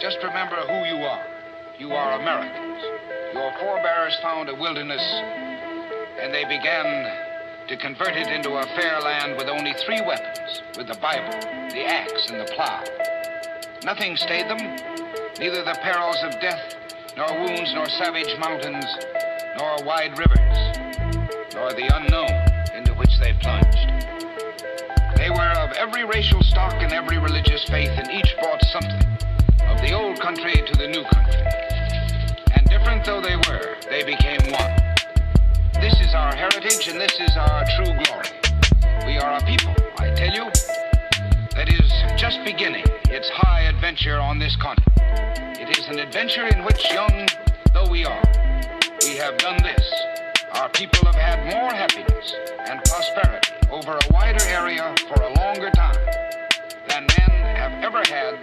Just remember who you are. You are Americans. Your forebears found a wilderness, and they began to convert it into a fair land with only 3 weapons, with the Bible, the axe, and the plow. Nothing stayed them, neither the perils of death, nor wounds, nor savage mountains, nor wide rivers, nor the unknown into which they plunged. They were of every racial stock and every religious faith, and each brought something of the old country to the new country. And different though they were, they became one. This is our heritage, and this is our true glory. We are a people, I tell you, that is just beginning its high adventure on this continent. It is an adventure in which, young though we are, we have done this. Our people have had more happiness and prosperity over a wider area for a longer time than men have ever had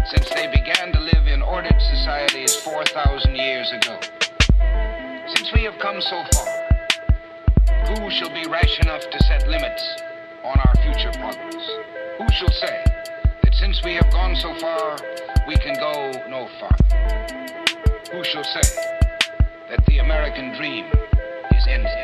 since they began to live in ordered societies 4,000 years ago. Since we have come so far, who shall be rash enough to set limits on our future progress? Who shall say that since we have gone so far, we can go no farther? Who shall say that the American dream is ended?